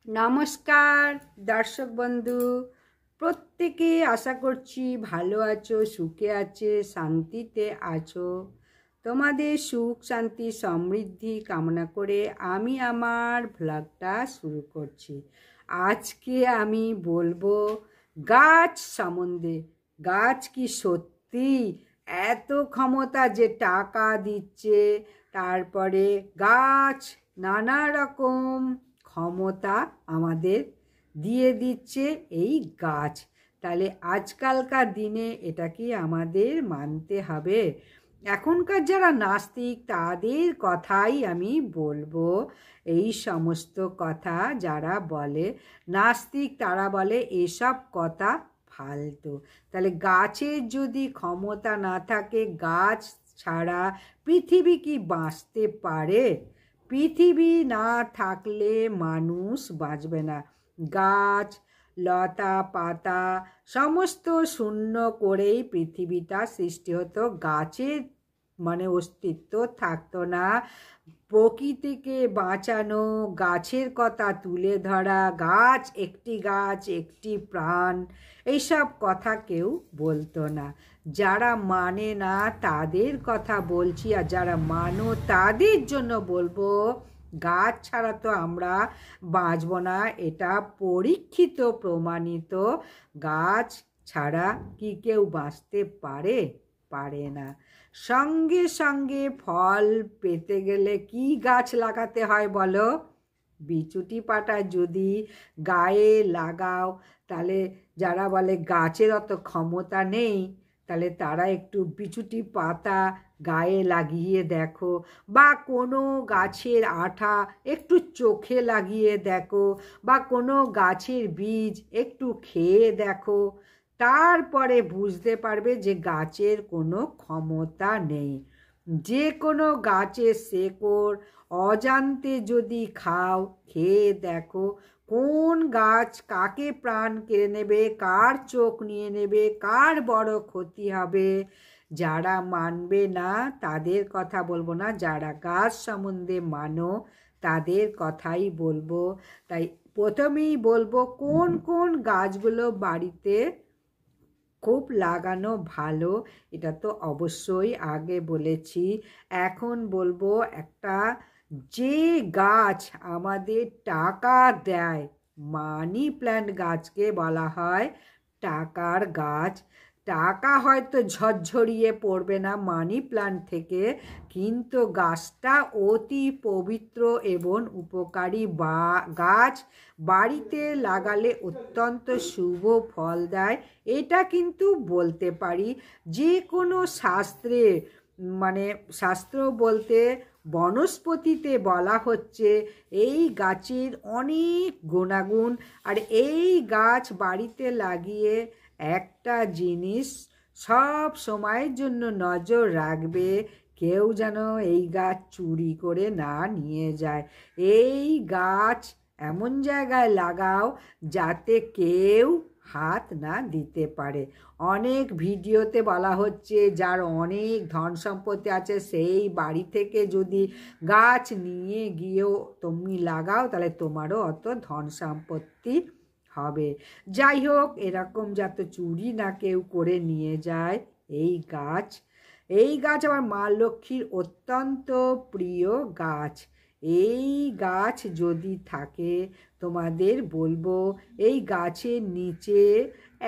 নমস্কার দর্শক বন্ধু, প্রত্যেকে আশা করছি ভালো আছো, সুখে আছে, শান্তিতে আছো। তোমাদের সুখ শান্তি সমৃদ্ধি কামনা করে আমি আমার ভ্লগটা শুরু করছি। আজকে আমি বলবো গাছ সম্বন্ধে। গাছ কি সত্যি এত ক্ষমতা যে টাকা দিচ্ছে? তারপরে গাছ নানা রকম ক্ষমতা আমাদের দিয়ে দিচ্ছে এই গাছ। তাহলে আজকালকার দিনে এটা কি আমাদের মানতে হবে? এখনকার যারা নাস্তিক তাদের কথাই আমি বলবো। এই সমস্ত কথা যারা বলে নাস্তিক তারা বলে এসব কথা ফালতু। তাহলে গাছের যদি ক্ষমতা না থাকে, গাছ ছাড়া পৃথিবী কি বাঁচতে পারে? পৃথিবী না থাকলে মানুষ বাঁচবে না। গাছ লতা পাতা সমস্ত শূন্য করেই পৃথিবীটা সৃষ্টি হতো, গাছের অস্তিত্ব থাকতো না। প্রকৃতিকে বাঁচানো, গাছের কথা তুলে ধরা, গাছ একটি প্রাণ, এইসব কথা কেউ বলতো না। যারা মানে না তাদের কথা বলছি, আর যারা মানো তাদের জন্য বলবো গাছ ছাড়া তো আমরা বাঁচব না, এটা পরীক্ষিত প্রমাণিত। গাছ ছাড়া কি কেউ বাঁচতে পারে? পারে না। সঙ্গে সঙ্গে ফল পেতে গেলে কি গাছ লাগাতে হয় বলো? বিচুটি পাতা যদি গায়ে লাগাও, তাহলে যারা বলে গাছের অত ক্ষমতা নেই, তাহলে তারা একটু বিচুটি পাতা গায়ে লাগিয়ে দেখো, বা কোনো গাছের আঠা একটু চোখে লাগিয়ে দেখো, বা কোনো গাছের বীজ একটু খেয়ে দেখো, তারপরে বুঝতে পারবে যে গাছের কোনো ক্ষমতা নেই। যে কোনো গাছের শেকড় অজান্তে যদি খাও, খেয়ে দেখো কোন গাছ কাকে প্রাণ কেড়ে নেবে, কার চোখ নিয়ে নেবে, কার বড় ক্ষতি হবে। যারা মানবে না তাদের কথা বলবো না, যারা গাছ সম্বন্ধে মানো তাদের কথাই বলবো। তাই প্রথমেই বলবো কোন কোন গাছগুলো বাড়িতে খুব লাগানো ভালো, এটা তো অবশ্যই আগে বলেছি। এখন বলবো একটা, যে গাছ আমাদের টাকা দেয়, মানি প্ল্যান্ট গাছকে বলা হয় টাকার গাছ। টাকা হয়তো ঝরঝরিয়ে পড়বে না মানি প্ল্যান্ট থেকে, কিন্তু গাছটা অতি পবিত্র এবং উপকারী গাছ। বাড়িতে লাগালে অত্যন্ত শুভ ফল দেয়, এটা কিন্তু বলতে পারি। যে কোনো শাস্ত্রে শাস্ত্র বলতে বনস্পতিতে বলা হচ্ছে এই গাছের অনেক গুণাগুণ। আর এই গাছ বাড়িতে লাগিয়ে একটা জিনিস সব সময়ের জন্য নজর রাখবে, কেউ যেন এই গাছ চুরি করে না নিয়ে যায়। এই গাছ এমন জায়গায় লাগাও যাতে কেউ হাত না দিতে পারে। অনেক ভিডিওতে বলা হচ্ছে যার অনেক ধন সম্পত্তি আছে সেই বাড়ি থেকে যদি গাছ নিয়ে গিয়েও তুমি লাগাও, তাহলে তোমারও অত ধন সম্পত্তি হবে। যাই হোক, এরকম যাতে চুরি না কেউ করে নিয়ে যায় এই গাছ আবার মা লক্ষ্মীর অত্যন্ত প্রিয় গাছ। এই গাছ যদি থাকে, তোমাদের বলবো এই গাছের নিচে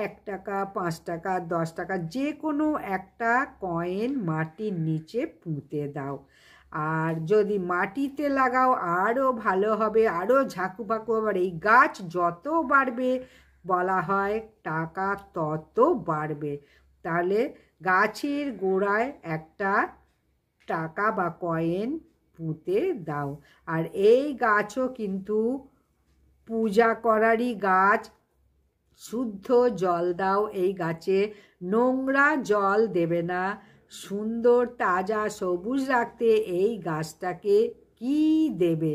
1 টাকা, 5 টাকা, 10 টাকা যে কোনো একটা কয়েন মাটির নিচে পুঁতে দাও। আর যদি মাটিতে লাগাও আরও ভালো হবে, আরও ঝাঁকুপাকু হবে। এই গাছ যত বাড়বে বলা হয় টাকা তত বাড়বে। তাহলে গাছের গোড়ায় একটা টাকা বা কয়েন পুঁতে দাও। আর এই গাছও কিন্তু পূজা করারই গাছ। শুদ্ধ জল দাও এই গাছে, নোংরা জল দেবে না। সুন্দর তাজা সবুজ রাখতে এই গাছটাকে কি দেবে?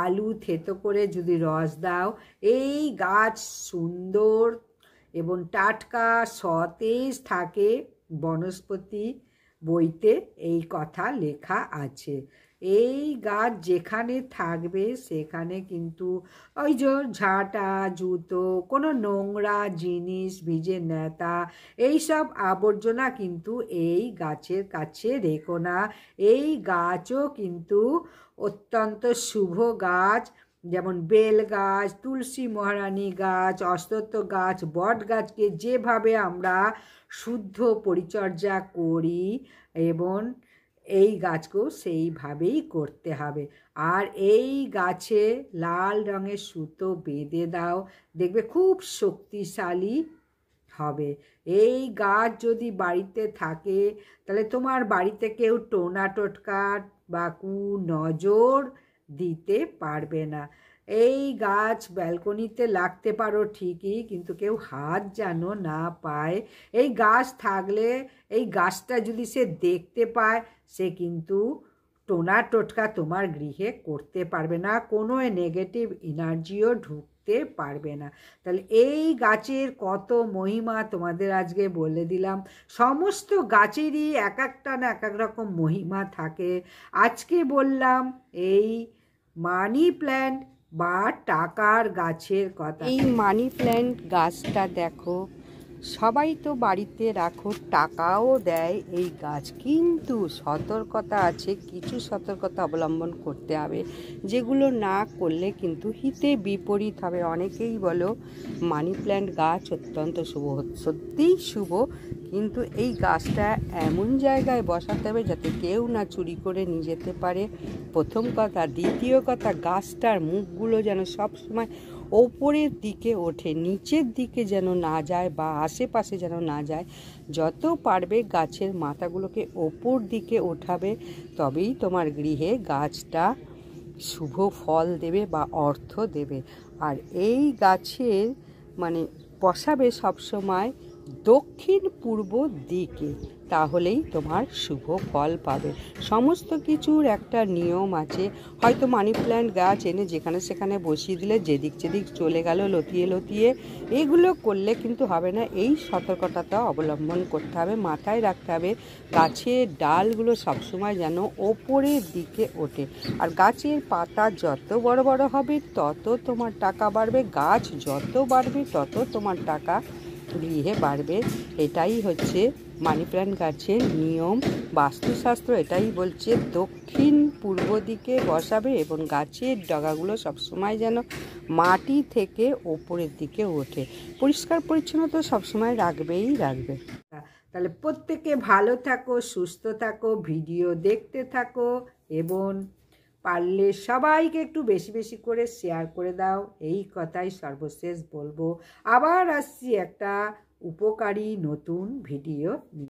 আলু থেতো করে যদি রস দাও, এই গাছ সুন্দর এবং টাটকা সতেজ থাকে। বনস্পতি বইতে এই কথা লেখা আছে। এই গাছ যেখানে থাকবে সেখানে কিন্তু ওই যে ঝাঁটা জুতো কোনো নোংরা জিনিস ভিজে নেতা এইসব আবর্জনা কিন্তু এই গাছের কাছে রেখো না। এই গাছও কিন্তু অত্যন্ত শুভ গাছ, যেমন বেল গাছ, তুলসী মহারানী গাছ, অশ্বত্থ গাছ, বট গাছকে যেভাবে আমরা শুদ্ধ পরিচর্যা করি এবং এই গাছকেও সেইভাবেই করতে হবে। আর এই গাছে লাল রঙের সুতো বেঁধে দাও, দেখবে খুব শক্তিশালী হবে। এই গাছ যদি বাড়িতে থাকে তাহলে তোমার বাড়িতে কেউ টোনা টোটকা বা কুনজর দিতে পারবে না। এই গাছ ব্যালকনিতে লাগতে পারো ঠিকই, কিন্তু কেউ হাত যেন না পায়। এই গাছ থাকলে, এই গাছটা যদি সে দেখতে পায়, সে কিন্তু টোনা টোটকা তোমার গৃহে করতে পারবে না, কোনো নেগেটিভ এনার্জিও ঢুকতে পারবে না। তাহলে এই গাছের কত মহিমা তোমাদের আজকে বলে দিলাম। সমস্ত গাছেরই এক একটা না এক এক রকম মহিমা থাকে। আজকে বললাম এই মানি প্ল্যান্ট বা টাকার গাছের কথা। এই মানি প্ল্যান্ট গাছটা দেখো, সবাই তো বাড়িতে রাখো, টাকাও দেয় এই গাছ, কিন্তু সতর্কতা আছে, কিছু সতর্কতা অবলম্বন করতে হবে, যেগুলো না করলে কিন্তু হিতে বিপরীত হবে। অনেকেই বলো মানি প্ল্যান্ট গাছ অত্যন্ত শুভ, সত্যিই শুভ, কিন্তু এই গাছটা এমন জায়গায় বসাতে হবে যাতে কেউ না চুরি করে নিয়ে যেতে পারে, প্রথম কথা। দ্বিতীয় কথা, গাছটার মুখগুলো যেন সবসময় ওপরের দিকে ওঠে, নিচের দিকে যেন না যায় বা আশেপাশে যেন না যায়। যত পারবে গাছের মাথাগুলোকে ওপর দিকে ওঠাবে, তবেই তোমার গৃহে গাছটা শুভ ফল দেবে বা অর্থ দেবে। আর এই গাছের মানে বসাবে সবসময় দক্ষিণ পূর্ব দিকে, তাহলেই তোমার শুভ ফল পাবে। সমস্ত কিছুর একটা নিয়ম আছে। হয়তো মানি প্ল্যান্ট গাছ এনে যেখানে সেখানে বসিয়ে দিলে যেদিক যেদিক চলে গেল লতিয়ে লতিয়ে, এগুলো করলে কিন্তু হবে না। এই সতর্কতাটা অবলম্বন করতে হবে, মাথায় রাখতে হবে। গাছের ডালগুলো সবসময় যেন ওপরের দিকে ওঠে। আর গাছের পাতা যত বড় বড় হবে তত তোমার টাকা বাড়বে, গাছ যত বাড়বে তত তোমার টাকা গৃহে বাড়বে। এটাই হচ্ছে মানি প্ল্যান্ট গাছের নিয়ম। বাস্তুশাস্ত্র এটাই বলছে দক্ষিণ পূর্ব দিকে বসাবে এবং গাছের ডগাগুলো সবসময় যেন মাটি থেকে ওপরের দিকে ওঠে। পরিষ্কার পরিচ্ছন্নতা সবসময় রাখবেই রাখবে। তাহলে প্রত্যেকে ভালো থাকো, সুস্থ থাকো, ভিডিও দেখতে থাকো এবং পারলে সবাইকে একটু বেশি বেশি করে শেয়ার করে দাও। এই কথাই সর্বশেষ বলবো। আবার আসছি একটা উপকারী নতুন ভিডিও নিয়ে।